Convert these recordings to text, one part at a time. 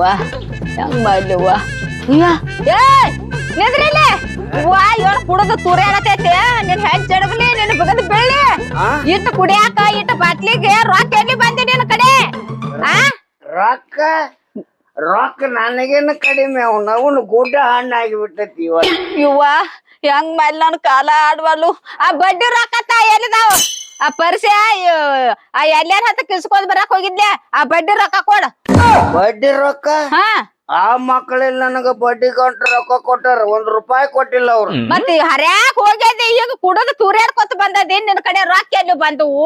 ವಾ ಹೆಂಗ್ ಮಾಡ್ಲಿವ್ವ ನಿಂದ್ರಿಲ್ಲ ವಾ ಇವಳು ಕುಡದು ತೂರ್ಯಾಡತೈತೆ ನಿನ್ ಹೆಂಗ್ ಜಡಗಲಿ ನಿನ್ ಬಗದ ಬೆಳ್ಳಿ ಇಟ್ಟು ಕುಡಿಯಾಕ ಇಟ್ಟು ಬಾಟ್ಲಿಗೆ ರೊಕ್ಕ ಎಲ್ಲಿ ಬಂದಿ ನಿನ್ ಕಡೆ ಆ ರೊಕ್ಕ ರೊಕ್ಕ ನನಗೇನು ಕಡಿಮೆ ಅವನು ಗುಡ್ಡ ಹಣ್ಣಾಗಿ ಬಿಟ್ಟೈತಿ ಇವತ್ತು. ಇವ್ವ ಹೆಂಗ್ ಮಾಡ್ಲಿ ನನ್ ಕಾಲ ಆಡ್ವಲ್ಲು ಆ ಬಡ್ಡಿ ರೊಕ್ಕ ಎಲ್ಲಿದಾವ ಆ ಪರಿಸೆ ಆ ಎಲ್ಲಾರ ಹತ್ತ ಕಿಸ್ಕೊಂಡ್ ಬರಕ್ ಹೋಗಿದ್ಲೆ ಆ ಬಡ್ಡಿ ರೊಕ್ಕ ಕೊಡ ಬಡ್ಡಿ ರೊಕ್ಕ ಹಾ ಆ ಮಕ್ಕಳಿಲ್ಲ ನನಗ ಬಡ್ಡಿ ಕೊಟ್ಟ ರೊಕ್ಕ ಕೊಟ್ಟಾರ ₹1 ಕೊಟ್ಟಿಲ್ಲ ಅವ್ರು. ಮತ್ ಹರ್ಯಾಕ್ ಹೋಗ್ಯದಿ ಈಗ ಕುಡದು ತೂರ್ಯಾಡ್ಕೊತ ಬಂದದಿ ನಿನ್ ಕಡೆ ರೊಕ್ಕ ಎಲ್ಲಿ ಬಂದವು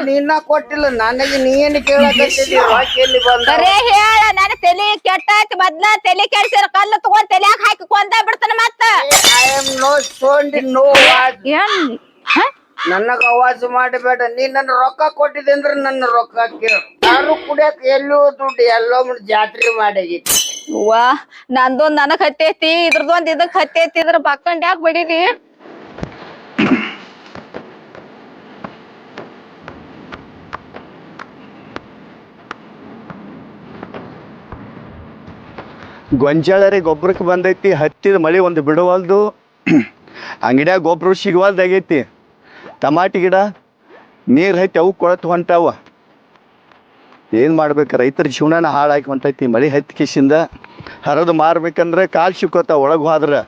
ನೀನ ಕೊಟ್ಟಿಲ್ಲ ನನಗೆ ನೀನ್ ಕೇಳಕತ್ತಿದ್ದಿ ರೊಕ್ಕ ಎಲ್ಲಿ ಬಂದ ಬರೇ ಹೇಳ ನನ್ ತಲಿ ಕೆಟ್ಟಾಯ್ತು ಮೊದ್ಲ ತಲಿ ಕೆಡ್ಸಿರ ಕಲ್ಲು ತಗೊಂಡ್ ತಲ್ಯಾಗ ಹಾಕಿ ಕೊಂದ ಬಿಡ್ತಾನ ಮತ್ತ ಐ ಆಮ್ ನೋ ಸೋಂಡಿ ನೋ ನನಗ ಅವಾಜ್ ಮಾಡಬೇಡ ನೀ ನನ್ನ ರೊಕ್ಕ ಕೊಟ್ಟಿದ್ದೆ ಅಂದ್ರೆ ನನ್ನ ರೊಕ್ಕ ಕೇಳ ಯಾರು ಕುಡಿಯಕ್ ಎಲ್ಲೋ ದುಡ್ಡು ಎಲ್ಲೋ ಜಾತ್ರೆ ಮಾಡಾಗೈತಿ ವಾ ನಂದೊಂದ್ ನನಗ್ ಹತ್ತೈತಿ ಇದ್ರದೊಂದ್ ಇದಕ್ ಹತ್ತೈತಿ ಇದ್ರ ಬಕ್ಕಂಡ್ ಯಾಕೆ ಬಡೀರಿ ಗೊಂಜಾಳರಿ ಗೊಬ್ಬರಕ್ಕೆ ಬಂದೈತಿ ಹತ್ತಿದ ಮಳೆ ಒಂದು ಬಿಡವಲ್ದು ಅಂಗಡಿಯಾಗ ಗೊಬ್ಬರ ಸಿಗವಲ್ದಾಗೈತಿ ಟಮಾಟಿ ಗಿಡ ನೀರು ಹತ್ತಿ ಅವು ಕೊಳತು ಹೊಂಟಾವ ಏನು ಮಾಡ್ಬೇಕು ರೈತರ ಜೀವನನ ಹಾಳಾಗಿ ಹೊಂಟೈತಿ ಮಳೆ ಹತ್ತಿ ಕಿಸಿಂದ ಹರಿದು ಮಾರ್ಬೇಕಂದ್ರೆ ಕಾಲು ಸಿಕ್ಕೋತಾವ ಒಳಗೆ ಹೋದ್ರೆ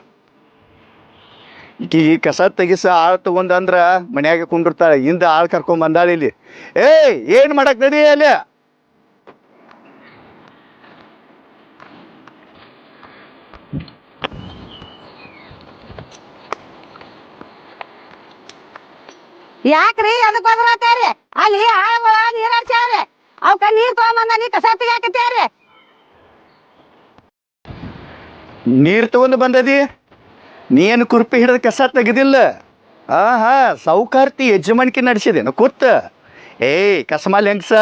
ಈ ಕಸ ತೆಗಿಸ ಆಳು ತಗೊಂಡಂದ್ರೆ ಮನ್ಯಾಗ ಕುಂಡಿರ್ತಾಳೆ ಹಿಂದ ಆಳು ಕರ್ಕೊಂಡ್ ಬಂದಾಳ ಇಲ್ಲಿ ಏನು ಮಾಡಕ್ ನಡಿ ಅಲ್ಲಿ ಯಾಕ್ರಿ ಅದಕ್ಕೆ ಬದ್ರತಾರಿ ಅಲ್ಲಿ ಆಳುಗಳ ನೀರ್ ಹಚ್ಚಾರಿ ಅವಕ್ಕ ನೀರ್ ತಗೊಂಬಂದ ನೀ ಕಸ ತೆಗಿಯಾಕತ್ಯಾರಿ ನೀರು ತಗೊಂಡು ಬಂದದಿ ನೀನು ಕುರ್ಪಿ ಹಿಡಿದು ಕಸ ತೆಗೆದಿಲ್ಲ ಸೌಕಾರ್ತಿ ಯಜಮಾನಿಕೆ ನಡೆಸಿದೇನು ಕೂತ ಕಸಮಾಲಿ ಹೆಂಗ್ಸ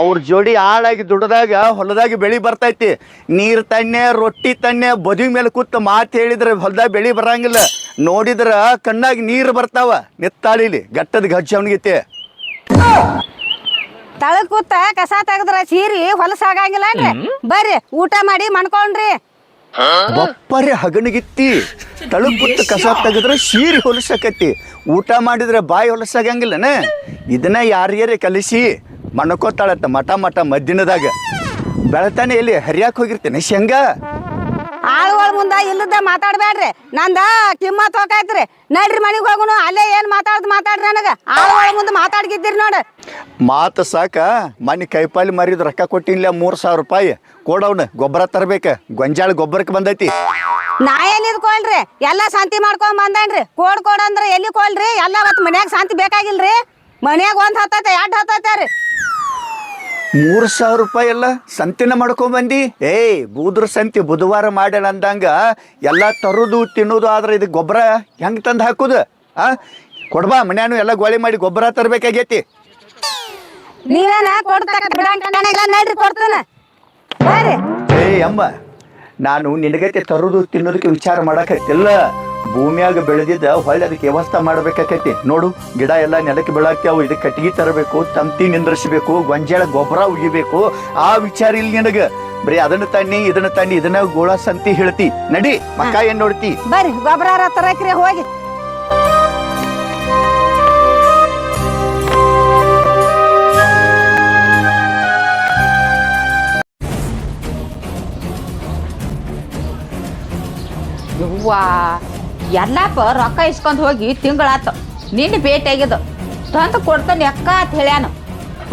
ಅವ್ರ ಜೋಡಿ ಆಳಾಗಿ ದುಡ್ದಾಗ ಹೊಲದಾಗಿ ಬೆಳಿ ಬರ್ತೈತಿ ನೀರು ತಣ್ಣೆ ರೊಟ್ಟಿ ತಣ್ಣೆ ಬದಿ ಮೇಲೆ ಕೂತ್ ಮಾತು ಹೇಳಿದ್ರೆ ಹೊಲದಾಗ ಬೆಳಿ ಬರಂಗಿಲ್ಲ ನೋಡಿದ್ರ ಕಣ್ಣಾಗಿ ನೀರು ಬರ್ತಾವ ನಿತ್ತಾಳಿಲಿ ಗಟ್ಟದ ಗಜ್ಜವನಿಗೈತೆ ತಳಗ್ ಕೂತ ಕಸ ತೆಗದ್ರ ಸೀರಿ ಹೊಲಸಾಗಂಗಿಲ್ಲ ಬರ್ರಿ ಊಟ ಮಾಡಿ ಮನ್ಕೊಂಡ್ರಿ ಬಪ್ಪರೆ ಹಗಣಿಗಿತ್ತಿ ತಳಗ್ ಕೂತ್ ಕಸ ತೆಗೆದ್ರೆ ಸೀರಿ ಹೊಲಸಕತಿ ಊಟ ಮಾಡಿದ್ರೆ ಬಾಯಿ ಹೊಲಸಾಗಂಗಿಲ್ಲನ ಇದನ್ನ ಯಾರ್ಯಾರೇ ಕಲಿಸಿ ಮಣ್ಕೋತಾಳತ್ತ ಮಠ ಮಧ್ಯಾಹ್ನದಾಗ ಬೆಳತಾನೆ ಎಲ್ಲಿ ಹರಿಯಾಕ್ ಹೋಗಿರ್ತೇನೆ ಶೇಂಗಾ ಆಳುಗಳ ಮುಂದ ಇಲ್ಲದ ಮಾತಾಡ್ಬೇಡ್ರಿ ನಂದ ಕಿಮ್ಮತ್ ಹೋಗಾಯ್ತ್ರಿ ನಡ್ರಿ ಮನಿಗ್ ಹೋಗುನು ಅಲ್ಲೇ ಏನ್ ಮಾತಾಡ್ರಿ ನನಗ ಆಳುಗಳ ಮುಂದೆ ಮಾತಾಡ್ಗಿದ್ದೀರಿ ನೋಡ ಮಾತು ಸಾಕ ಮನೆ ಕೈಪಾಲಿ ಮರಿದ್ ರೊಕ್ಕ ಕೊಟ್ಟಿಲ್ಲ ₹3,000 ಕೊಡವ್ನ ಗೊಬ್ಬರ ತರ್ಬೇಕ ಗೊಂಜಾಳ ಗೊಬ್ಬರಕ್ಕೆ ಬಂದೈತಿ ನಾ ಎಲ್ಲಿ ಕೊಳ್ರಿ ಎಲ್ಲಾ ಶಾಂತಿ ಮಾಡ್ಕೊಂಡ್ ಬಂದೇನ್ರಿ ಕೊಡಂದ್ರ ಎಲ್ಲಿ ಕೊಳ್ರಿ ಎಲ್ಲಾ ಅವತ್ ಮನ್ಯಾಗ ಶಾಂತಿ ಬೇಕಾಗಿಲ್ರಿ ಮನ್ಯಾಗ ಒಂದ್ ಹತ್ತೈತೆ 2 ಹತ್ತೈತೆ ₹3,000 ಎಲ್ಲ ಸಂತಿನ ಮಾಡ್ಕೊಂಡ್ ಬಂದಿ ಬೂದ್ರ ಸಂತಿ ಬುಧವಾರ ಮಾಡ್ಯಾಳ ಅಂದಂಗ ಎಲ್ಲಾ ತರುದು ತಿನ್ನೋದು ಆದ್ರೆ ಇದು ಗೊಬ್ಬರ ಹೆಂಗ್ ತಂದು ಹಾಕುದು ಕೊಡ್ಬಾ ಮನ್ಯಾನು ಎಲ್ಲ ಗೋಳಿ ಮಾಡಿ ಗೊಬ್ಬರ ತರ್ಬೇಕಾಗೈತಿ ನೀವೇನ ನಡ್ರಿ ಕೊಡ್ತಾನ ಅಮ್ಮ ನಾನು ನಿನಗೈತೆ ತರುದು ತಿನ್ನೋದಕ್ಕೆ ವಿಚಾರ ಮಾಡಕತ್ತಿಲ್ಲ ಭೂಮಿಯಾಗ ಬೆಳೆದಿದ್ದ ಹೊಳ್ಳಿ ಅದಕ್ಕೆ ವ್ಯವಸ್ಥೆ ಮಾಡ್ಬೇಕಾಕೈತಿ ನೋಡು ಗಿಡ ಎಲ್ಲ ನೆಲಕ್ಕೆ ಬೆಳಾಕ್ತಾವು ಇದಕ್ಕೆ ಕಟ್ಟಿಗೆ ತರಬೇಕು ತಂತಿ ನಿಂದ್ರಿಸಬೇಕು ಗೊಂಜಾಳ ಗೊಬ್ಬರ ಉಗಿಬೇಕು ಆ ವಿಚಾರ ಇಲ್ಲಿ ನಿನಗ ಬರೀ ಅದನ್ನ ತಣ್ಣಿ ಇದನ್ನ ಗೋಳ ಸಂತಿ ಹೇಳ್ತಿ ನಡಿ ಮಕ್ಕ ಏನ್ ನೋಡ್ತಿ ಬರ್ರಿ ಗೊಬ್ಬರ ತರಕ್ರಿ ಹೋಗಿ ವಾ ಎಲ್ಲಪ್ಪ ರೊಕ್ಕ ಇಸ್ಕೊಂಡ್ ಹೋಗಿ ತಿಂಗಳಾತು ನಿನ್ನ ಭೇಟಿ ಆಗಿದ್ದು ತಂದು ಕೊಡ್ತಾನೆ ಅಕ್ಕ ಅಂತ ಹೇಳ್ಯಾನು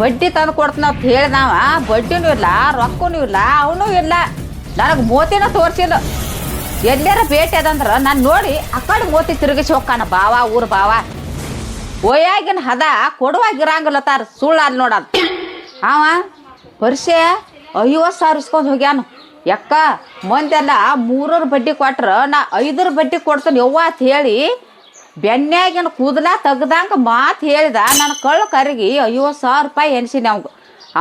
ಬಡ್ಡಿ ತಂದು ಕೊಡ್ತಾನ ಅಂತ ಹೇಳ್ದಾವ ಬಡ್ಡಿನೂ ಇಲ್ಲ ರೊಕ್ಕನೂ ಇಲ್ಲ ಅವನು ಇಲ್ಲ ನನಗೆ ಮೋತಿನ ತೋರಿಸಿಲ್ಲ ಎಲ್ಲಾರ ಭೇಟಿ ಅದಂದ್ರ ನಾನು ನೋಡಿ ಆ ಕಡೆ ಮೋತಿ ತಿರುಗಿಸಿ ಹೋಗ್ಕಾನ ಬಾವ ಊರು ಬಾವ ಒಯ್ಯಾಗಿನ ಹದ ಕೊಡುವಾಗಿರಂಗಿಲ್ಲ ತಾರ ಸುಳ್ಳು ಅಲ್ಲಿ ನೋಡೋದು ಅವ ವರ್ಷ 50,000 ಇಸ್ಕೊಂಡು ಹೋಗ್ಯಾನು ಯಕ್ಕ ಮಂದೆಲ್ಲ 3 ಬಡ್ಡಿ ಕೊಟ್ರ ನಾ 5 ಬಡ್ಡಿ ಕೊಡ್ತಾನೆ ಯವ್ವ ಅಂತ ಹೇಳಿ ಬೆನ್ಯಾಗಿನ ಕೂದಲ ತೆಗ್ದಂಗ ಮಾತು ಹೇಳಿದ ನನ್ನ ಕಳ್ಳು ಕರಗಿ 50,000 ಎನ್ಸಿನಿ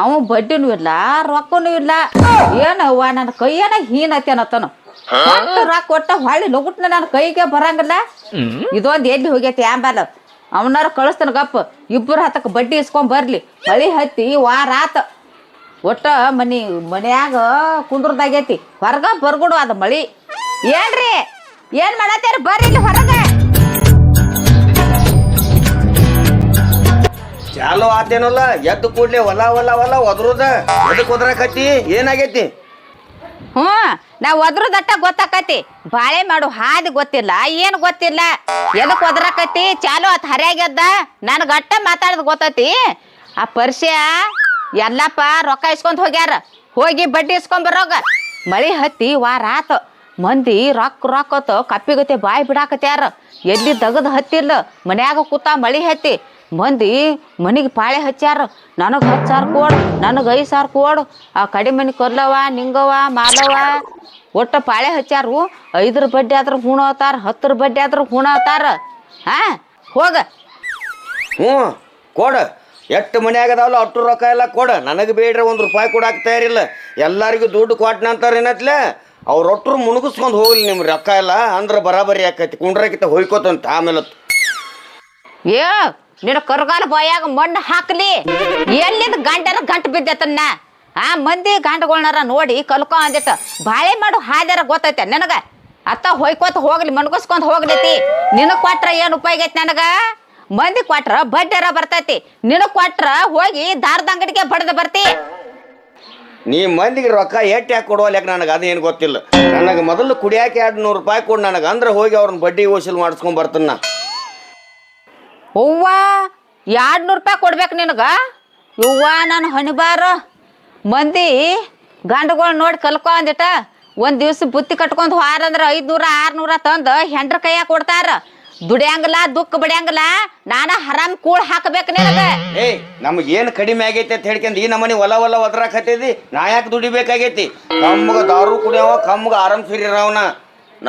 ಅವ ಬಡ್ಡಿನೂ ಇಲ್ಲ ರೊಕ್ಕನೂ ಇಲ್ಲ ಏನವ್ವ ನನ್ನ ಕೈಯನ ಹೀನತ್ತೇನತ್ತನು ರೊಕ್ಕ ಕೊಟ್ಟ ಹೊಳ್ಳಿ ಲಗುಟ್ನ ನನ್ನ ಕೈಗೆ ಬರಂಗಿಲ್ಲ ಇದೊಂದು ಎಲ್ಲಿ ಹೋಗೈತಿ ಆಂಬಾಲ ಅವನಾರ ಕಳಿಸ್ತಾನ ಗಪ್ಪ 2 ಹತ್ತಕ್ಕೆ ಬಡ್ಡಿ ಇಸ್ಕೊಂಡ್ ಬರ್ಲಿ ಮಳಿ ಹತ್ತಿ ವಾರ ಆತ ಒಟ್ಟ ಮನ್ಯಾಗ ಕುಂದ್ರದಾಗೈತಿ ಹೊರಗ ಬರ್ಗುಡು ಅದ ಮಳಿ ಏನ್ರಿ ಏನ್ ಮಾಡತ್ತೀರಿ ಬರ್ರಿ ಇಲ್ಲಿ ಹೊರಗ ಚಾಲು ಆತೇನಲ್ಲ ಎದ್ದು ಕೂಡ್ಲೆ ಹೊಲ ಒದ್ರದ ಎದಕ್ ಒದ್ರಾಕತ್ತಿ ಏನಾಗೈತಿ ನಾವ್ ಒದ್ರದಟ್ಟ ಗೊತ್ತಾಕತಿ ಬಾಳೆ ಮಾಡು ಹಾದಿ ಗೊತ್ತಿಲ್ಲ ಏನು ಗೊತ್ತಿಲ್ಲ ಎದಕ್ ಒದ್ರಾಕತಿ ಚಾಲು ಆತ್ ಹರ್ಯಾಗ್ಯದ ನನಗ ಅಟ್ಟ ಮಾತಾಡದ್ ಗೊತ್ತತಿ ಆ ಪರಿಚಯ ಎಲ್ಲಪ್ಪ ರೊಕ್ಕ ಇಸ್ಕೊಂಡ್ ಹೋಗ್ಯಾರ ಹೋಗಿ ಬಡ್ಡಿ ಇಸ್ಕೊಂಡ್ ಬರೋಗ ಮಳಿ ಹತ್ತಿ ವಾರ ಆತ ಮಂದಿ ರೊಕ್ಕತ್ ಕಪ್ಪಿಗತೆ ಬಾಯಿ ಬಿಡಾಕತ್ಯಾರ ಎಲ್ಲಿ ತಗದ್ ಹತ್ತಿಲ್ಲ ಮನ್ಯಾಗ ಕೂತ ಮಳಿ ಹತ್ತಿ ಮಂದಿ ಮನಿಗೆ ಪಾಳೆ ಹಚ್ಚಾರ ನನಗೆ 10,000 ಕೊಡು ನನಗೆ 5,000 ಕೊಡು ಆ ಕಡಿಮೆ ಮನೆ ಕೊರ್ಲವ ನಿಂಗವ ಮಾಲವ ಒಟ್ಟು ಪಾಳೆ ಹಚ್ಚಾರು 5 ಬಡ್ಡಿ ಆದ್ರೆ ಹುಣತಾರ 10 ಬಡ್ಡಿ ಆದ್ರೆ ಹುಣತಾರ ಹೋಗ ಕೊಡ ಎಷ್ಟು ಮನ್ಯಾಗ ಅದಾವಲ್ಲ ಅಟ್ಟು ರೊಕ್ಕ ಎಲ್ಲ ಕೊಡ ನನಗೆ ಬೇಡ್ರೆ 1 ರೂಪಾಯಿ ಕೊಡಾಕ ತಯಾರಿಲ್ಲ ಎಲ್ಲರಿಗೂ ದುಡ್ಡು ಕೊಟ್ಟನ ಅಂತಾರೆ ಏನತ್ಲೆ ಅವ್ರ ಒಟ್ಟರು ಮುಣಗಿಸ್ಕೊಂಡು ಹೋಗ್ಲಿ ನಿಮ್ಮ ರೊಕ್ಕ ಎಲ್ಲ ಅಂದ್ರೆ ಬರಾಬರಿ ಆಕೈತಿ ಕುಂಡ್ರಕ್ಕಿಂತ ಹೋಯ್ಕೋತಂತ ಆಮೇಲೆ ಏ ನಿನ್ನ ಕರ್ಗಾಲ ಬಾಯಾಗ ಮಣ್ಣು ಹಾಕ್ಲಿ ಎಲ್ಲಿಂದ ಗಂಟು ಬಿದ್ದತನ್ನ ಮಂದಿ ಗಂಟುಗಳನ್ನಾರ ನೋಡಿ ಕಲ್ಕೊ ಅಂದಿಟ್ಟ ಬಾಳೆ ಮಾಡು ಹಾದ್ಯಾರ ಗೊತ್ತೈತೆ ನನಗ ಅತ್ತ ಹೊಯ್ಕೋತ ಹೋಗ್ಲಿ ಮನ್ಗಸ್ಕೊಂಡ್ ಹೋಗ್ಲೈತಿ ನಿನಗ್ ಕೊಟ್ರ ಏನ್ ಉಪಯೋಗ ಐತಿ ನನಗ ಮಂದಿ ಕೊಟ್ರ ಬಡ್ಡಿರ ಬರ್ತೈತಿ ನಿನಗ್ ಕೊಟ್ರ ಹೋಗಿ ದಾರದ ಅಂಗಡಿಗೆ ಬಡ್ದ ಬರ್ತಿ ನೀ ಮಂದಿಗೆ ರೊಕ್ಕ ಎಟ್ಟು ಯಾಕೆ ಕೊಡುವಲ್ಯಾಕ ನನಗೆ ಅದೇನು ಗೊತ್ತಿಲ್ಲ ನನಗೆ ಮೊದಲು ಕುಡಿಯಾಕೆ 200 ರೂಪಾಯಿ ಕೊಡು ನನಗೆ ಅಂದ್ರೆ ಹೋಗಿ ಅವ್ರನ್ನ ಬಡ್ಡಿ ವಸೂಲು ಮಾಡಿಸ್ಕೊಂಡ್ ಬರ್ತಾನ ಅವ್ವ 200 ರೂಪಾಯಿ ಕೊಡ್ಬೇಕು ನಿನಗ ಯವ್ವ ನಾನು ಹಣಿಬಾರ ಮಂದಿ ಗಂಡುಗಳು ನೋಡಿ ಕಲ್ಕೊ ಅಂದಿಟ ಒಂದ್ ದಿವ್ಸ ಬುತ್ತಿ ಕಟ್ಕೊಂಡ್ ಹಾರ ಅಂದ್ರೆ 500-600 ತಂದು ಹೆಂಡ್ರ ಕೈಯಾಗ ಕೊಡ್ತಾರ ದುಡಿಯಂಗಿಲ್ಲ ದುಃಖ ಬಡಿಯಂಗಿಲ್ಲ ನಾನ ಹರಾಮ್ ಕೂಳ್ ಹಾಕಬೇಕು ನಿನಗ ನಮಗೇನು ಕಡಿಮೆ ಆಗೈತಿ ಅಂತ ಹೇಳ್ಕೊಂಡ್ ಈ ನಮ್ಮನೆ ಹೊಲ ಒದ್ರಾಕತ್ತಿದಿ ನಾ ಯಾಕೆ ದುಡಿಬೇಕಾಗೈತಿ ಕಮ್ಮಗ ದಾರು ಕುಡಿಯವ ಕಮ್ಮಗ ಆರಾಮ್ ಸಿರಿರವನ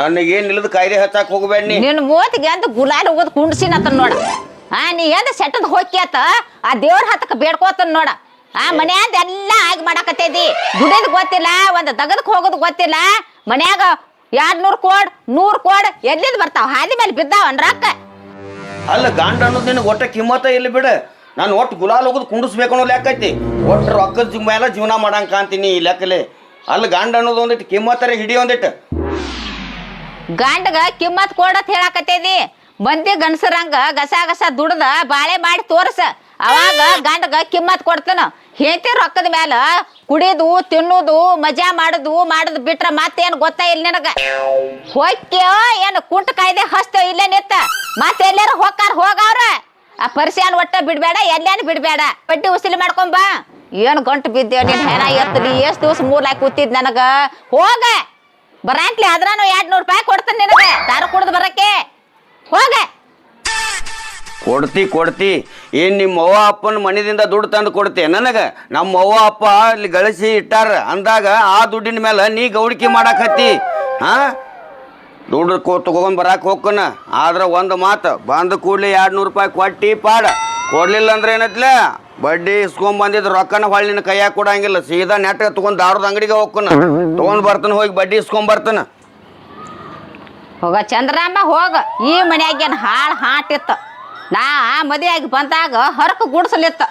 ನನಗೇನ್ ಇಲ್ಲದ ಕಾಯ್ದೆ ಹಚ್ಚಾಕ್ ಹೋಗ್ಬೇಡ ನಿನ್ನ ಮೂವತ್ತಿಗೆ ಅಂತ ಗುಲಾಲ್ ಹೋಗೋದು ಕುಂಡ್ಸಿನತ್ತ ನೋಡ ನೀ ಎಂದ ಸೆಟ್ಟದ್ ಹೋಗ್ಯಾತ ಆ ದೇವ್ರ ಹತ್ತಕ್ಕೆ ಬೇಡ್ಕೋತನ್ ನೋಡ ಮನ್ಯಾಂದ ಎಲ್ಲ ಆಗಿ ಮಾಡಾಕತ್ತೈದಿ ದುಡಿದ್ ಗೊತ್ತಿಲ್ಲ ಒಂದ್ ದಗದಕ್ ಹೋಗೋದು ಗೊತ್ತಿಲ್ಲ ಮನ್ಯಾಗ 200 ಕೋಡ್ 100 ಕೋಡ್ ಎಲ್ಲಿಂದ ಬರ್ತಾವ ಹಾದಿ ಮೇಲೆ ಬಿದ್ದಾವ ರೊಕ್ಕ ಅಲ್ಲ ಗಾಂಡ ಅನ್ನೋದು ನಿನಗೆ ಒಟ್ಟ ಕಿಮ್ಮತ್ತ ಇಲ್ಲಿ ಬಿಡ ನಾನು ಒಟ್ಟು ಗುಲಾಲ್ ಹೋಗೋದು ಕುಂಡಿಸ್ಬೇಕು ಅನ್ನೋ ಲೆಕ್ಕ ಐತಿ ಒಟ್ಟು ರೊಕ್ಕದ ಮೇಲೆ ಜೀವನ ಮಾಡಂಗ ಕಾಂತೀನಿ ಈ ಲೆಕ್ಕಲೆ ಅಲ್ಲಿ ಗಾಂಡ ಅನ್ನೋದು ಒಂದಿಟ್ಟು ಕಿಮ್ಮತ್ತರ ಹಿಡಿ ಒಂದಿಟ್ಟು ಗಂಡಗ ಕಿಮ್ಮತ್ ಕೊಡತ್ ಹೇಳಾಕತ್ತೈದಿ ಮಂದಿ ಗಂಡಸರಂಗ ಗಸ ದುಡ್ದ ಬಾಳೆ ಮಾಡಿ ತೋರ್ಸ ಅವಾಗ ಗಂಡಗ ಕಿಮ್ಮತ್ ಕೊಡ್ತಾನ ಹೆಂಡತಿ ರೊಕ್ಕದ ಮ್ಯಾಲ ಕುಡಿದು ತಿನ್ನುದು ಮಜಾ ಮಾಡುದು ಬಿಟ್ರ ಮತ್ತೇನು ಗೊತ್ತಾ ಇಲ್ಲ ನಿನಗ ಹೋಗ್ಯೋ ಏನು ಕುಂಟ ಕಾಯ್ದೆ ಹಸ್ತೇವ ಇಲ್ಲೇ ನಿತ್ತ ಮತ್ತೆ ಎಲ್ಲಾರು ಹೋಗವ್ರ ಆ ಪರಿಸೆನ್ ಒಟ್ಟ ಬಿಡ್ಬೇಡ ಎಲ್ಲೇನು ಬಿಡ್ಬೇಡ ಬಡ್ಡಿ ಉಸಿಲಿ ಮಾಡ್ಕೊಂಬ ಏನು ಗಂಟು ಬಿದ್ದೇವ್ ನೀನ್ ಹೆಣ ಎತ್ತದಿ ಎಷ್ಟ್ ದಿವಸ 3 ಲಾಕ್ ಕೂತಿದ್ ನನಗ ಹೋಗ ಬರಾಂತ್ಲಿ ಅದ್ರಾನು 200 ರೂಪಾಯಿ ಕೊಡ್ತಾನೆ ನಿನಗ ದಾರು ಕುಡ್ದು ಬರಕ್ಕೆ ಹೋಗ ಕೊಡ್ತಿ ಏನ್ ನಿಮ್ಮ ಅವ್ವ ಅಪ್ಪನ ಮನೆಯಿಂದ ದುಡ್ಡು ತಂದು ಕೊಡ್ತೆ ನನಗೆ ನಮ್ಮ ಅವ್ವ ಅಪ್ಪ ಅಲ್ಲಿ ಗಳಿಸಿ ಇಟ್ಟಾರ ಅಂದಾಗ ಆ ದುಡ್ಡಿನ ಮೇಲೆ ನೀ ಗೌಡಿಕೆ ಮಾಡಾಕತ್ತಿ ದುಡ್ಡು ತಗೊಂಡ್ ಬರಾಕ್ ಹೋಗ್ಕನ ಆದ್ರೆ ಒಂದು ಮಾತು ಬಂದ ಕೂಡಲೇ 200 ರೂಪಾಯಿ ಕೊಟ್ಟಿ ಪಾಡ ಕೊಡ್ಲಿಲ್ಲ ಅಂದ್ರೆ ಏನತ್ಲೆ ಬಡ್ಡಿ ಇಸ್ಕೊಂಡ್ ಬಂದಿದ್ ರೊಕ್ಕನ ಹೊಳ್ಳಿನ ಕೈಯಾಗ ಕೊಡಂಗಿಲ್ಲ ಸೀದಾ ನೆಟ್ಟ ತಗೊಂಡ್ ದಾರದ ಅಂಗಡಿಗೆ ಹೋಗ್ಕನ ತಗೊಂಡ್ ಬರ್ತಾನ ಹೋಗಿ ಬಡ್ಡಿ ಇಸ್ಕೊಂಡ್ ಬರ್ತಾನ ಹೋಗ ಚಂದ್ರಮ್ಮ ಹೋಗ ಈ ಮನ್ಯಾಗೇನು ಹಾಳು ಹಾಟಿತ್ತು ನಾ ಮದುವೆಯಾಗಿ ಬಂದಾಗ ಹೊರಕ ಗುಡ್ಸಲಿತ್ತು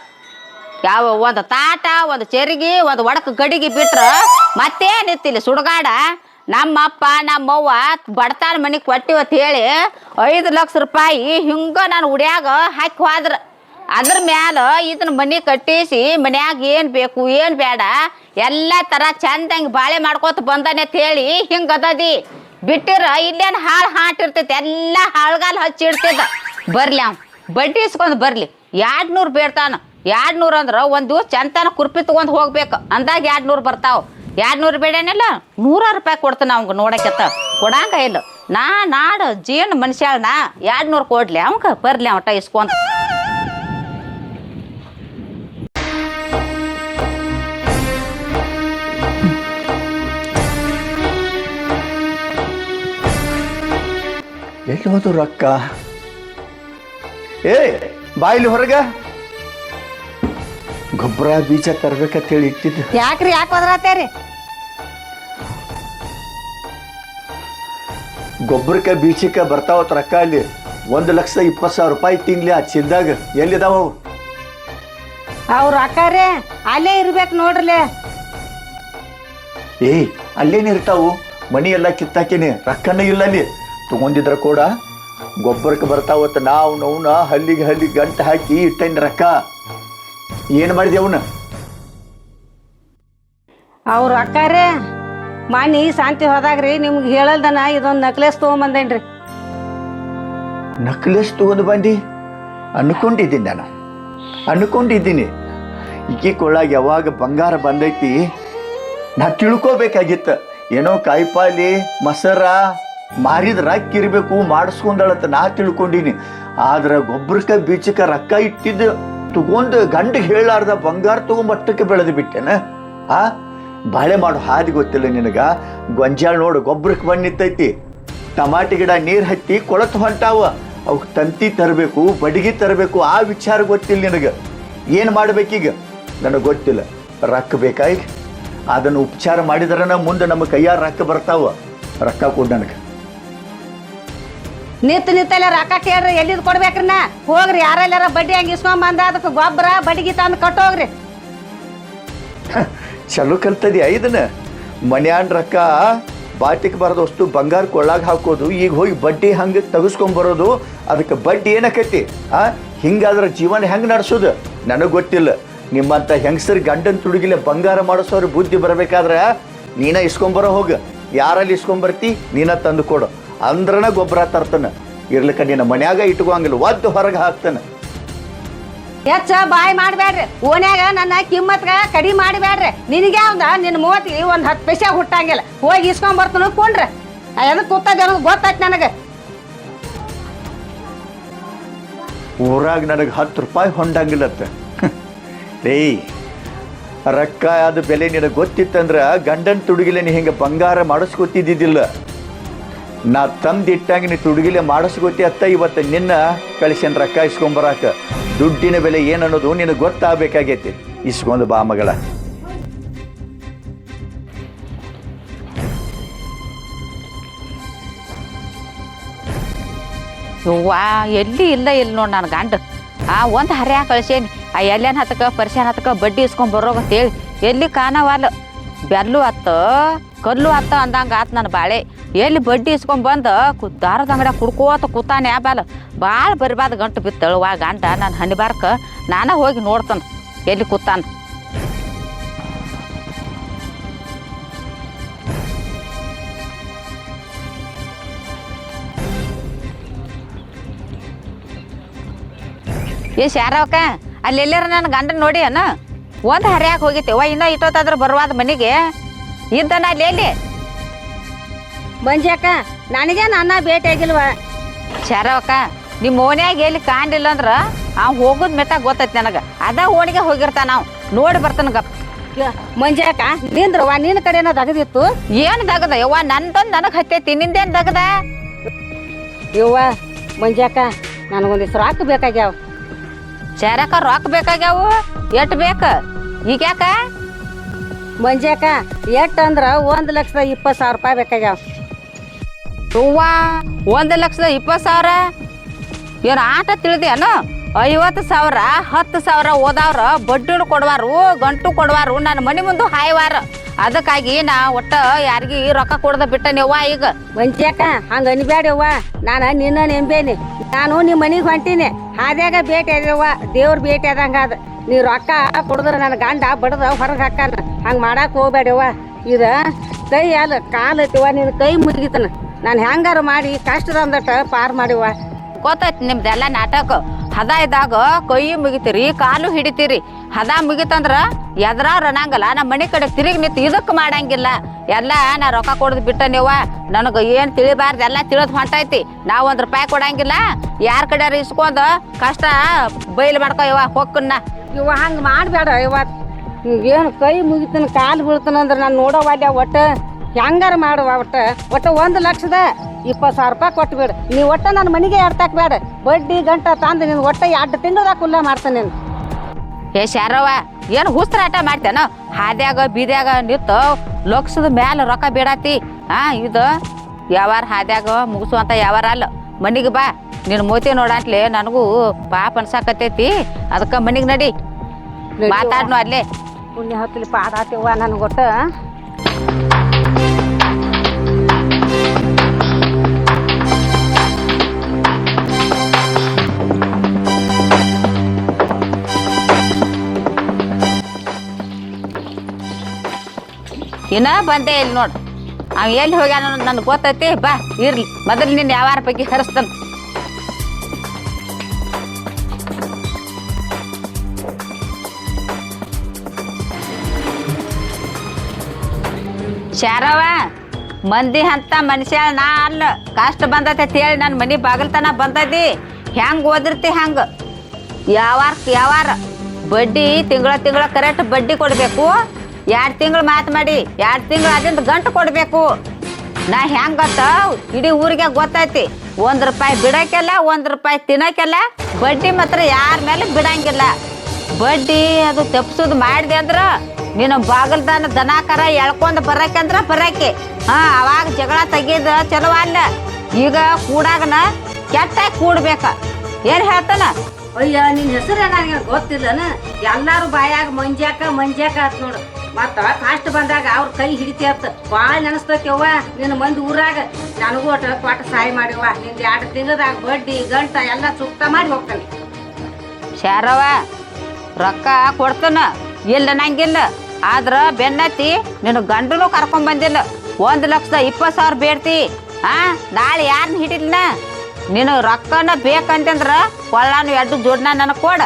ಯಾವ ಒಂದು ತಾಟ ಒಂದು ಚೆರಿಗೆ ಒಂದು ಒಡಕ ಗಡಿಗೆ ಬಿಟ್ರ ಮತ್ತೇನಿತ್ತಿಲ್ಲ ಸುಡುಗಾಡ ನಮ್ಮಪ್ಪ ನಮ್ಮವ್ವ ಬಡತಾನ ಮನೆಗೆ ಕೊಟ್ಟಿವತ್ತು ಹೇಳಿ 5 ಲಕ್ಷ ರೂಪಾಯಿ ಹಿಂಗ ನಾನು ಉಡ್ಯಾಗ ಹಾಕಿ ಹೋದ್ರ ಅದ್ರ ಮ್ಯಾಲ ಇದನ್ನ ಮನೆ ಕಟ್ಟಿಸಿ ಮನ್ಯಾಗ ಏನು ಬೇಕು ಏನು ಬೇಡ ಎಲ್ಲ ಥರ ಚಂದಂಗೆ ಬಾಳೆ ಮಾಡ್ಕೋತ ಬಂದಾನೆ ಅಂತ ಹೇಳಿ ಹಿಂಗೆ ಅದದಿ ಬಿಟ್ಟಿರ ಇಲ್ಲೇನು ಹಾಳು ಹಾಟಿರ್ತೈತಿ ಎಲ್ಲ ಹಾಳ್ಗಾಲ್ ಹಚ್ಚಿಡ್ತಿದ್ದ ಬರ್ಲಿ ಅವ್ ಬಡ್ಡಿ ಇಸ್ಕೊಂಡು ಬರ್ಲಿ 200 ಬೇಡ್ತಾನ 200 ಅಂದ್ರೆ ಒಂದು ದಿವಸ ಚಂತನ ಕುರ್ಪಿ ತಗೊಂಡು ಹೋಗ್ಬೇಕು ಅಂದಾಗ 200 ಬರ್ತಾವ 200 ಬೇಡೇನಿಲ್ಲ 100 ರೂಪಾಯಿ ಕೊಡ್ತಾನ ಅವಂಗ ನೋಡಕ್ಕೆತ್ತ ಕೊಡಂಗ ಇಲ್ಲ ನಾಡು ಜೀವನ ಮನುಷ್ಯನ 200 ಕೊಡ್ಲಿ ಅವಂಗ ಬರ್ಲಿ ಅವಟ ಇಸ್ಕೊಂತ ಎಲ್ಲಿ ಹೋದು ರೊಕ್ಕ ಬಾಯಿಲಿ ಹೊರಗ ಗೊಬ್ಬರ ಬೀಜ ತರ್ಬೇಕಂತೇಳಿ ಇಟ್ಟಿದ್ದು ಯಾಕ್ರಿ ಯಾಕೆ ಹೋದ್ರಾತೇರಿ ಗೊಬ್ಬರಕ್ಕೆ ಬೀಜಕ್ಕೆ ಬರ್ತಾವತ್ ರೊಕ್ಕ ಅಲ್ಲಿ 1,20,000 ರೂಪಾಯಿ ತಿಂಗ್ಲಿ ಆ ಚಿಲ್ದಾಗ ಎಲ್ಲಿದಾವ ಅವ್ರ ಅಕ್ಕಾರೆ ಅಲ್ಲೇ ಇರ್ಬೇಕು ನೋಡ್ರಲೆ. ಏಯ್ ಅಲ್ಲೇನಿರ್ತಾವು, ಮನಿ ಎಲ್ಲ ಕಿತ್ತಾಕೇನಿ, ರೊಕ್ಕನೇ ಇಲ್ಲ ಅಲ್ಲಿ. ತಗೊಂಡಿದ್ರ ಕೂಡ ಗೊಬ್ಬರಕ್ಕೆ ಬರ್ತಾವತ್ತ. ನಾವು ನೋವ್ನ ಹಲ್ಲಿಗೆ ಗಂಟು ಹಾಕಿ ಇಟ್ಟೇನಿ ರೊಕ್ಕ. ಏನು ಮಾಡಿದೆ ಅವನ್ನ? ಅವ್ರ ಅಕ್ಕಾರೆ ಮಾನಿ ಶಾಂತಿ ಹೋದಾಗ್ರಿ ನಿಮ್ಗೆ ಹೇಳಲ್ದನ ಇದೊಂದು ನಕ್ಲೆಸ್ ತೊಗೊಂಬಂದೇನ್ರಿ. ನಕ್ಲೆಸ್ ತಗೊಂಡು ಬಂದು ಅನ್ಕೊಂಡಿದ್ದೀನಿ, ನಾನು ಅನ್ಕೊಂಡಿದ್ದೀನಿ. ಈಕಿ ಕೊಳ್ಳಾಗ ಯಾವಾಗ ಬಂಗಾರ ಬಂದೈತಿ ನಾ ತಿಳ್ಕೊಬೇಕಾಗಿತ್ತು. ಏನೋ ಕಾಯಿಪಾಲಿ ಮೊಸರ ಮಾರಿದ ರೊಕ್ಕ ಇರಬೇಕು ಮಾಡಿಸ್ಕೊಂಡಳತ್ತ ನಾ ತಿಳ್ಕೊಂಡಿನಿ. ಆದ್ರೆ ಗೊಬ್ಬರಕ್ಕೆ ಬೀಚಕ್ಕೆ ರೊಕ್ಕ ಇಟ್ಟಿದ್ದು ತಗೊಂಡು ಗಂಡಿಗೆ ಹೇಳಾರ್ದ ಬಂಗಾರ ತಗೊಂಬಟ್ಟಕ್ಕೆ ಬೆಳೆದು ಬಿಟ್ಟೆನ. ಬಾಳೆ ಮಾಡು ಹಾದಿ ಗೊತ್ತಿಲ್ಲ ನಿನಗ. ಗೊಂಜಾಳ ನೋಡು ಗೊಬ್ಬರಕ್ಕೆ ಬಂದು ನಿಂತೈತಿ. ಟಮಾಟಿ ಗಿಡ ನೀರು ಹತ್ತಿ ಕೊಳತು ಹೊಂಟಾವ. ಅವಕ್ಕೆ ತಂತಿ ತರಬೇಕು, ಬಡಿಗೆ ತರಬೇಕು, ಆ ವಿಚಾರ ಗೊತ್ತಿಲ್ಲ ನಿನಗೆ. ಏನು ಮಾಡ್ಬೇಕೀಗ ನನಗೆ ಗೊತ್ತಿಲ್ಲ. ರೊಕ್ಕ ಬೇಕಾಗಿ ಅದನ್ನು ಉಪಚಾರ ಮಾಡಿದ್ರನ ಮುಂದೆ ನಮ್ಮ ಕೈಯಾರ ರೊಕ್ಕ ಬರ್ತಾವ. ರೊಕ್ಕ ಕೊಡು ನನಗೆ. ನಿತ್ತಲ್ಲ ರೊಕ್ಕ ಕೇಳ್ರಿ, ಎಲ್ಲಿದ್ ಕೊಡ್ಬೇಕ್ರಿ ನಾ? ಹೋಗ್ರಿ ಯಾರೆಲ್ಲಾರ ಬಡ್ಡಿ ಹಂಗೆ ಇಸ್ಕೊಂಬಂದ ಅದಕ್ಕೆ ಗೊಬ್ಬರ ಬಡಿಗೆ ತಂದು ಕಟ್ಟೋಗ್ರಿ. ಚಲೋ ಕಲ್ತದಿ ಇದನ್ನ. ಮನ್ಯಾನ್ ರೊಕ್ಕ ಬಾಟಿಗೆ ಬರೋದಷ್ಟು ಬಂಗಾರ ಕೊಳ್ಳಾಗ ಹಾಕೋದು, ಈಗ ಹೋಗಿ ಬಡ್ಡಿ ಹಂಗೆ ತೆಗೆಸ್ಕೊಂಬರೋದು. ಅದಕ್ಕೆ ಬಡ್ಡಿ ಏನಕೈತಿ? ಹಿಂಗಾದ್ರೆ ಜೀವನ ಹೆಂಗೆ ನಡೆಸೋದು ನನಗೆ ಗೊತ್ತಿಲ್ಲ. ನಿಮ್ಮಂಥ ಹೆಂಗಸರು ಗಂಡನ ತುಡುಗಿಲೆ ಬಂಗಾರ ಮಾಡಿಸೋರು ಬುದ್ಧಿ ಬರಬೇಕಾದ್ರೆ ನೀನ ಇಸ್ಕೊಂಬರೋ ಹೋಗ. ಯಾರಲ್ಲಿ ಇಸ್ಕೊಂಬರ್ತಿ ನೀನ ತಂದು ಕೊಡು ಅಂದ್ರನ ಗೊಬ್ಬರ ತರ್ತಾನೆ. ಇರ್ಲಿಕ್ಕ ನಿನ್ನ ಮನ್ಯಾಗ ಇಟ್ಕೋಂಗಿಲ್ಲ, ಒದ್ದು ಹೊರಗೆ ಹಾಕ್ತಾನೆ. ಹೆಚ್ಚ ಬಾಯ್ ಮಾಡ್ಬೇಡ್ರಿ. ಓನ್ಯಾಗ ನನ್ನ ಕಿಮ್ಮತ್ಗ ಕಡಿಮೆ ಮಾಡಬೇಡ್ರಿ. ನಿನಗೆ ಒಂದ ನಿನ್ನ ಮೂವತ್ತಿಗೆ ಒಂದು 10 ಪೈಸೆ ಹುಟ್ಟಂಗಿಲ್ಲ. ಹೋಗಿ ಇಸ್ಕೊಂಬರ್ತಾನ ಕೊಂಡ್ರೆ ಎದಕ್ಕೆ ಕೂತದ ಅನ್ನೋದು ಗೊತ್ತಾಯ್ತು ನನಗೆ. ಊರಾಗ ನನಗೆ 10 ರೂಪಾಯಿ ಹೊಂಡಂಗಿಲ್ಲತ್ತ. ಏಯ್ ರೊಕ್ಕ ಅದು ಬೆಲೆ ನಿನಗೆ ಗೊತ್ತಿತ್ತಂದ್ರೆ ಗಂಡನ ತುಡುಗಿಲೆ ನೀ ಹಿಂಗೆ ಬಂಗಾರ ಮಾಡಿಸ್ಕೊತಿದ್ದಿದ್ದಿಲ್ಲ. ನಾ ತಂದಿಟ್ಟಂಗೆ ನೀ ತುಡುಗಿಲೆ ಮಾಡಿಸ್ಕೊತಿ ಅತ್ತ. ಇವತ್ತು ನಿನ್ನ ಕಳಿಸ್ಯಾನ ರೊಕ್ಕ ಇಸ್ಕೊಂಬರಾಕ. ದುಡ್ಡಿನ ಬೆಲೆ ಏನನ್ನೋದು ನಿನಗೆ ಗೊತ್ತಾಗಬೇಕಾಗೈತಿ. ಇಸ್ಕೊಂಡು ಬಾ ಮಗಳ. ವಾ ಎಲ್ಲಿ ಇಲ್ಲ ನೋಡಿ ನನ್ನ ಗಂಡ. ಒಂದು ಹರ್ಯಾಗ ಕಳ್ಸೇನಿ. ಎಲ್ಲೇನು ಹತ್ತಕ ಪರಿಶಾನ ಹತ್ತಕ ಬಡ್ಡಿ ಇಸ್ಕೊಂಡ್ ಬರೋಗಂತೇಳಿ ಎಲ್ಲಿ ಕಾಣವಲ್ಲ. ಬೆಲ್ಲು ಹತ್ತ ಕಲ್ಲು ಹತ್ತ ಅಂದಂಗೆ ಆತು ನನ್ನ ಬಾಳೆ. ಎಲ್ಲಿ ಬಡ್ಡಿ ಇಸ್ಕೊಂಡ್ ಬಂದು ದಾರದ ಅಂಗಡಿಯಾಗ ಕುಡ್ಕೋತ ಕೂತಾನೆ ಬಾಲ. ಭಾಳ ಬರಿಬಾರ್ದು ಗಂಟು ಬಿತ್ತಳುವ ಗಂಡ. ನನ್ನ ಹನಿ ಬಾರ್ಕ ನಾನೇ ಹೋಗಿ ನೋಡ್ತಾನೆ ಎಲ್ಲಿ ಕೂತಾನ. ಶಾರವಕ್ಕ ಅಲ್ಲಿ ಎಲ್ಲಾರ ನನ್ನ ಗಂಡನ ನೋಡಿ ಅನ್ನ ಒಂದು ಹರ್ಯಾಗ ಹೋಗಿತ್ತೇವ. ಇನ್ನೂ ಇಟ್ಟೋತಾದ್ರೆ ಬರುವಾದ ಮನೆಗೆ ಇದ್ದನ ಅಲ್ಲಿ ಎಲ್ಲಿ ಬಂಜಾಕ ನನಗೆ ನನ್ನ ಭೇಟಿ ಆಗಿಲ್ವ. ಶಾರವಕ್ಕ ನಿಮ್ಮ ಓಣ್ಯಾಗ ಎಲ್ಲಿ ಕಾಣಿಲ್ಲ ಅಂದ್ರೆ ಹೋಗೋದ್ ಮೆಟ್ಟ ಗೊತ್ತೈತಿ ನನಗೆ. ಅದ ಓಣಿಗೆ ಹೋಗಿರ್ತಾನ ನಾವು ನೋಡಿ ಬರ್ತಾನ ಗಪ್. ಮಂಜಾಕ ನಿಂದ್ರವ್ವ, ನಿನ್ನ ಕಡೆನ ದಗದಿತ್ತು. ಏನು ದಗದ ಯವ್ವ? ನಂದೊಂದು ನನಗೆ ಹತ್ತೈತಿ, ನಿಂದೇನು ದಗದ? ಯವ್ವ ಮಂಜಾಕ ನನಗೊಂದಿಷ್ಟು ರೊಕ್ಕ ಬೇಕಾಗ್ಯಾವ. ಶಾರಕ್ಕ ರೊಕ್ಕ ಬೇಕಾಗ್ಯಾವು? ಎಷ್ಟು ಬೇಕು ಈಗ? ಯಾಕ ಮಂಜಾಕ ಎಷ್ಟು ಅಂದ್ರೆ 1,20,000 ರೂಪಾಯಿ ಬೇಕಾಗ್ಯಾವ. ಹೂವ 1,20,000? ಏನು ಆಟ ತಿಳಿದೇನು? 50,000 10,000 ಓದವ್ರ ಬಡ್ಡಿನೂ ಕೊಡುವಾರು, ಗಂಟು ಕೊಡುವಾರು, ನನ್ನ ಮನೆ ಮುಂದೆ ಹಾಯ್ವಾರ. ಅದಕ್ಕಾಗಿ ನಾ ಒಟ್ಟ ಯಾರಿಗೆ ರೊಕ್ಕ ಕೊಡ್ದ ಬಿಟ್ಟನೆವ್ವ. ಈಗ ಮಂಜಾಕ ಹಂಗ ಅನ್ಬ್ಯಾಡವ್ವ, ನಾನು ನಿನ್ನ ನೆಂಬೇನಿ. ನಾನು ನಿಮ್ಮ ಮನೆಗೆ ಹೊಂಟೀನಿ, ಹಾದ್ಯಾಗ ಭೇಟಿ ಆದ್ಯವ್ವ. ದೇವ್ರ ಭೇಟಿ ಆದಂಗ ಅದ. ನೀ ರೊಕ್ಕ ಕೊಡಿದ್ರೆ ನನ್ನ ಗಂಡ ಬಡ್ದ ಹೊರಗೆ ಹಾಕಾನ. ಹಂಗೆ ಮಾಡಕ್ಕೆ ಹೋಗ್ಬೇಡವ್ವ. ಇದು ಕೈ ಅಲ್ಲ ಕಾಲು ಐತಿವ, ನಿನ್ನ ಕೈ ಮುಗಿತನ. ನಾನು ಹೆಂಗಾರ ಮಾಡಿ ಕಷ್ಟದಂದಟ ಪಾರು ಮಾಡಿವ. ಗೊತ್ತೈತಿ ನಿಮ್ದೆಲ್ಲ ನಾಟಕ. ಹದ ಇದ್ದಾಗ ಕೈ ಮುಗಿತೀರಿ, ಕಾಲು ಹಿಡಿತೀರಿ. ಹದ ಮುಗಿತಂದ್ರ ಎದ್ರಾರ ಅನ್ನಂಗಲ್ಲ. ನಮ್ಮ ಮನೆ ಕಡೆ ತಿರುಗಿ ನಿಂತು ಇದಕ್ಕೆ ಮಾಡಂಗಿಲ್ಲ. ಎಲ್ಲ ನಾ ರೊಕ್ಕ ಕೊಡೋದು ಬಿಟ್ಟನೆವ್ವ. ನನಗೆ ಏನು ತಿಳಿಬಾರ್ದು ಎಲ್ಲ ತಿಳಿದು ಹೊಂಟೈತಿ. ನಾವು 1 ರೂಪಾಯಿ ಕೊಡಂಗಿಲ್ಲ. ಯಾರ ಕಡೆ ಇಸ್ಕೊಂಡು ಕಷ್ಟ ಬೈಲು ಮಾಡ್ಕೊ ಯವ್ವ. ಹೊಕ್ಕನ್ನ ಇವ ಹಂಗೆ ಮಾಡಬೇಡ ಇವ. ಏನು ಕೈ ಮುಗಿತನ ಕಾಲು ಬೀಳ್ತಾನಂದ್ರೆ ನಾನು ನೋಡೋವಲ್ಲ. ಒಟ್ಟು ಹೆಂಗಾರ ಮಾಡುವ. ಒಟ್ಟು 1,20,000 ರೂಪಾಯಿ ಕೊಟ್ಬಿಡು. ನೀವು ಒಟ್ಟು ನನ್ನ ಮನೆಗೆ ಬೇಡ. ಬಡ್ಡಿ ಗಂಟ ತಂದು ನೀನು ಒಟ್ಟು 2 ತಿಂಗಳದಾಗ ಕುಲ್ಲ ಮಾಡ್ತಾನೆ ನೀನು. ಶಾರವ್ವ ಏನು ಹುಸ್ರಾಟ ಮಾಡ್ತೇನೋ? ಹಾದ್ಯಾಗ ಬೀದ್ಯಾಗ ನಿಂತು ಲಕ್ಷದ ಮ್ಯಾಲ ರೊಕ್ಕ ಬೇಡಾತಿ. ಇದು ಯಾವಾರ ಹಾದ್ಯಾಗ ಮುಗಿಸುವಂತ ಯಾವಾರ ಅಲ್ಲ. ಮನಿಗೆ ಬಾ, ನಿನ್ನ ಮೋತಿ ನೋಡಂಟ್ಲೆ ನನಗೂ ಪಾಪ ಅನ್ಸಾಕತ್ತೈತಿ. ಅದಕ್ಕೆ ಮನಿಗೆ ನಡಿ. ಮಾತಾಡ್ನು ಅಲ್ಲೇ. ಪುಣ್ಯ ಹೊತ್ತಲಿ ಪಾಡಾತಿವ್ವ ನನ್ಗೆ ಒಟ್ಟು. ಇನ್ನ ಬಂದೇ ಇಲ್ಲಿ ನೋಡು. ಅವ್ ಎಲ್ಲಿ ಹೋಗ್ಯಾನ ನನ್ಗೆ ಗೊತ್ತೈತಿ. ಬಾ ಇರ್ಲಿ, ಮೊದಲು ನಿನ್ನ ಯಾವಾರ ಬಗ್ಗೆ ಹರಿಸ್ತಾನ. ಶಾರವ, ಮಂದಿ ಅಂತ ಮನುಷ್ಯ ನಾ ಅಲ್ಲ. ಕಷ್ಟ ಬಂದೈತಿ ಹೇಳಿ ನನ್ನ ಮನೆ ಬಾಗಲ್ತನ ಬಂದೈತಿ. ಹೆಂಗ್ ಓದಿರ್ತಿ ಹಂಗ ಯಾವಾರ ಬಡ್ಡಿ ತಿಂಗಳ ಕರೆಕ್ಟ್ ಬಡ್ಡಿ ಕೊಡ್ಬೇಕು. 2 ತಿಂಗಳು ಮಾತು ಮಾಡಿ 2 ತಿಂಗಳು ಅದಿಂದ ಗಂಟು ಕೊಡ್ಬೇಕು. ನಾ ಹೆಂಗ್ ಗೊತ್ತ, ಇಡೀ ಊರಿಗೆ ಗೊತ್ತೈತಿ. 1 ರೂಪಾಯಿ ಬಿಡಕ್ಕೆಲ್ಲ, 1 ರೂಪಾಯಿ ತಿನ್ನಕ್ಕೆಲ್ಲ. ಬಡ್ಡಿ ಮಾತ್ರ ಯಾರ ಮೇಲೆ ಬಿಡಂಗಿಲ್ಲ. ಬಡ್ಡಿ ಅದು ತಪ್ಸೋದು ಮಾಡಿದೆ ಅಂದ್ರ ನೀನು ಬಾಗಲ್ದಾನ ದನಾಕರ ಎಳ್ಕೊಂಡ್ ಬರಕಂದ್ರ ಬರಕ್ಕೆ. ಅವಾಗ ಜಗಳ ತೆಗಿದ ಚಲೋ ಅಲ್ಲ. ಈಗ ಕೂಡಾಗನ ಕೆಟ್ಟಾಗಿ ಕೂಡ್ಬೇಕ. ಏನ್ ಹೇಳ್ತಾನ? ಅಯ್ಯ ನಿನ್ ಹೆಸರು ನನಗೆ ಗೊತ್ತಿಲ್ಲನ. ಎಲ್ಲಾರು ಬಾಯಾಗ ಮಂಜಾಕ ಆತ್ ನೋಡು. ಮತ್ತ ಕಾಸ್ಟ್ ಬಂದಾಗ ಅವ್ರ ಕೈ ಹಿಡಿತೇತ್. ಬಾಳ್ ನೆನಸ್ತೈತಿವ್ವ ನಿನ್ನ ಮಂದಿ ಊರಾಗ. ನನಗೂ ಕೊಟ್ಟ ಸಹಾಯ ಮಾಡಿವ. ನಿಂದ 2 ತಿಂಗಳದಾಗ ಬಡ್ಡಿ ಗಂಟ ಎಲ್ಲ ಚುಕ್ತ ಮಾಡಿ ಹೋಗ್ತಾನೆ. ಶಾರವ, ರೊಕ್ಕ ಕೊಡ್ತಾನ ಇಲ್ಲ ನಂಗಿಲ್ಲ. ಆದ್ರ ಬೆನ್ನತ್ತಿ ನಿನ್ನ ಗಂಡನು ಕರ್ಕೊಂಡ್ ಬಂದಿಲ್ಲ. 1,20,000 ಬೇಡ್ತಿ. ನಾಳೆ ಯಾರನ್ನ ಹಿಡಿಲಿನ? ನೀನು ರೊಕ್ಕನ ಬೇಕಂತಂದ್ರ ಕೊಳ್ಳಾನು 2 ಜೋಡ್ನ ನನಗೆ ಕೊಡ.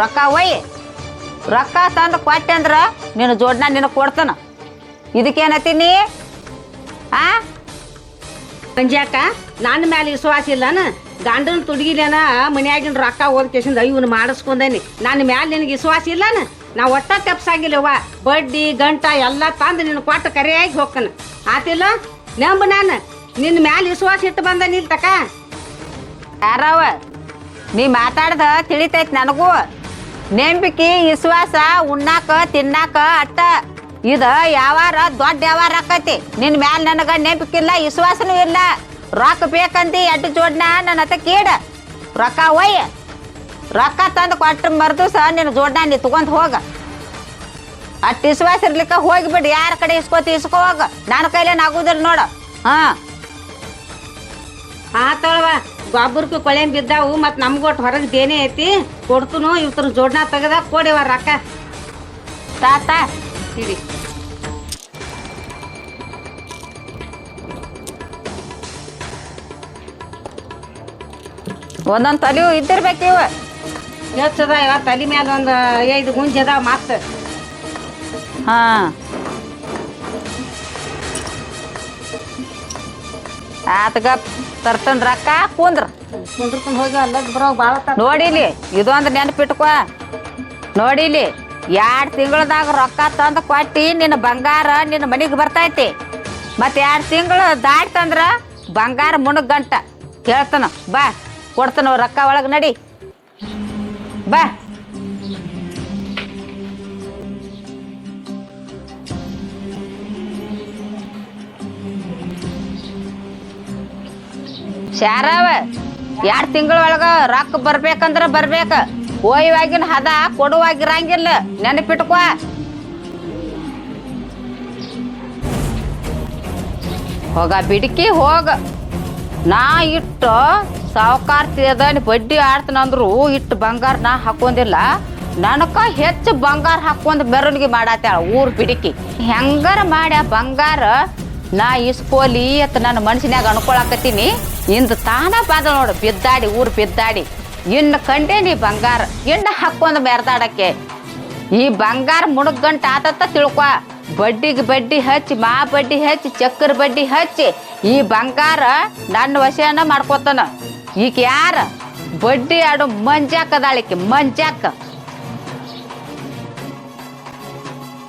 ರೊಕ್ಕ ಒಯ್. ರೊಕ್ಕ ತಂದು ಕೊಟ್ಟೆ ಅಂದ್ರ ನೀನು ಜೋಡ್ನ ನಿನಗೆ ಕೊಡ್ತಾನ. ಇದಕ್ಕೇನತ್ತೀನಿ? ಮಂಜಾಕ ನನ್ನ ಮೇಲೆ ವಿಶ್ವಾಸ ಇಲ್ಲನ? ಗಂಡನ ತುಡುಗಿಲೇನ ಮನ್ಯಾಗಿನ ರೊಕ್ಕ ಓದ್ಕೇಸಿಂದ ಇವನು ಮಾಡಿಸ್ಕೊಂಡೇನಿ. ನನ್ನ ಮ್ಯಾಲೆ ನಿನಗೆ ವಿಶ್ವಾಸ ಇಲ್ಲನ? ನಾ ಒಟ್ಟ ತಪ್ಸಾಗಿಲ್ಲವ್ವ. ಬಡ್ಡಿ ಗಂಟ ಎಲ್ಲ ತಂದು ನಿನ್ನ ಕೊಟ್ಟು ಕರೆಯಾಗಿ ಹೋಗ್ತಾನ. ಆತಿಲ್ಲ ನಂಬ. ನಾನು ನಿನ್ನ ಮ್ಯಾಲೆ ವಿಶ್ವಾಸ ಇಟ್ಟು ಬಂದ ನಿಲ್ತಕ. ಯಾರವ ನೀ ಮಾತಾಡ್ದ ತಿಳಿತೈತಿ ನನಗೂ. ನಂಬಿಕೆ ವಿಶ್ವಾಸ ಉಣ್ಣಾಕ ತಿನ್ನಾಕ ಅಟ್ಟ. ಇದ ಯಾವಾರ ದೊಡ್ಡ ಯಾವಾರ ಆಕತಿ. ನಿನ್ ಮ್ಯಾಲ ನನಗ ನಂಬಿಕಿಲ್ಲ, ವಿಶ್ವಾಸನೂ ಇಲ್ಲ. ರೊಕ್ಕ ಬೇಕಂತಿ 2 ಜೋಡ್ನ ನನ್ನ ಹತ್ತ ಕೀಡ. ರೊಕ್ಕ ಒಯ್ಯ. ರೊಕ್ಕ ತಂದು ಕೊಟ್ಟ ಮರ್ದಿವ್ಸ ನಿನ್ನ ಜೋಡ್ನ ನೀ ತಗೊಂಡ್ ಹೋಗ. ಅಷ್ಟು ವಿಶ್ವಾಸ ಇರ್ಲಿಕ್ಕ ಹೋಗಿಬಿಡು. ಯಾರ ಕಡೆ ಇಸ್ಕೋ ಹೋಗ. ನನ್ನ ಕೈಲೇನು ಆಗುದಿಲ್ಲ ನೋಡ. ಆತಳವ ಗೊಬ್ಬರಕ್ಕೂ ಕೊಳೆ ಬಿದ್ದಾವು. ಮತ್ತು ನಮ್ಗೊಟ್ಟು ಹೊರಗೆ ದೇನೇ ಐತಿ. ಕೊಡ್ತನು ಇವ್ರ ಜೋಡ್ನ ತೆಗದ ಕೊಡಿವ ರೊಕ್ಕ. ತಾತ ಹಿಡಿ. ಒಂದೊಂದು ತಲೆಯೂ ಇದ್ದಿರ್ಬೇಕು. ಇವ ಹೆಚ್ಚದ ಇವ ತಲೆ ಮೇಲೆ ಒಂದು 5 ಗುಂಜಿ ಅದಾವ. ಮತ್ತೆ ಆತಗ ತರ್ತನ್ ರೊಕ್ಕ ಕುಂದ್ರಕೊಂಡು ಹೋಗಿ ಅಲ್ಲದ ಬರೋ ಭಾಳ ನೋಡಿಲಿ. ಇದೊಂದು ನೆನಪಿಟ್ಕೊ. ನೋಡಿಲಿ, 2 ತಿಂಗಳದಾಗ ರೊಕ್ಕ ತಂದು ಕೊಟ್ಟಿ ನಿನ್ನ ಬಂಗಾರ ನಿನ್ನ ಮನೆಗೆ ಬರ್ತೈತಿ. ಮತ್ತೆ 2 ತಿಂಗಳು ದಾಟ್ತಂದ್ರ ಬಂಗಾರ ಮುಣಗ್ ಗಂಟ ಕೇಳ್ತಾನ. ಬಾ ಕೊಡ್ತಾನ ರೊಕ್ಕ. ಒಳಗೆ ನಡಿ ಬಾ. ಶಾರವ, 2 ತಿಂಗಳೊಳಗ ರೊಕ್ಕ ಬರ್ಬೇಕಂದ್ರ ಬರ್ಬೇಕ. ಹೋಯ್ವಾಗಿನ ಹದ ಕೊಡುವಾಗಿರಂಗಿಲ್ಲ. ನೆನಪಿಟ್ಕೊ. ಹೋಗ ಬಿಡ್ಕಿ ಹೋಗ. ನಾ ಇಟ್ಟು ಸಾವುಕಾರ ತಿಳ್ದಾನಿ ಬಡ್ಡಿ ಆಡ್ತನಂದ್ರು ಇಟ್ಟು ಬಂಗಾರ ನಾ ಹಾಕೊಂಡಿಲ್ಲ. ನನಕ ಹೆಚ್ಚು ಬಂಗಾರ ಹಾಕೊಂಡ್ ಮೆರವಣಿಗೆ ಮಾಡತ್ತಾಳ ಊರ್ ಬಿಡಿಕಿ. ಹೆಂಗಾರ ಮಾಡ್ಯ ಬಂಗಾರ ನಾ ಇಸ್ಕೋಲಿ ಅಂತ ನನ್ನ ಮನ್ಸಿನ್ಯಾಗ ಅನ್ಕೊಳಕತ್ತೀನಿ. ಇಂದು ತಾನ ಬಾದ ನೋಡು ಬಿದ್ದಾಡಿ ಊರು ಬಿದ್ದಾಡಿ. ಇನ್ನು ಕಂಡೇನಿ ಬಂಗಾರ ಇನ್ನು ಹಾಕೊಂಡ್ ಮೆರ್ದಾಡಕ್ಕೆ. ಈ ಬಂಗಾರ ಮುಣಗಂಟ ಆತತ್ತ ತಿಳ್ಕೊ. ಬಡ್ಡಿಗೆ ಬಡ್ಡಿ ಹಚ್ಚಿ ಬಡ್ಡಿ ಹಚ್ಚಿ ಚಕ್ಕರ್ ಬಡ್ಡಿ ಹಚ್ಚಿ ಈ ಬಂಗಾರ ನನ್ನ ವಶನ ಮಾಡ್ಕೊತಾನ. ಈಗ ಯಾರ ಬಡ್ಡಿ ಆಡು ಮಂಜಾಕ ಅದಾಳಿಕೆ ಮಂಜಾಕ.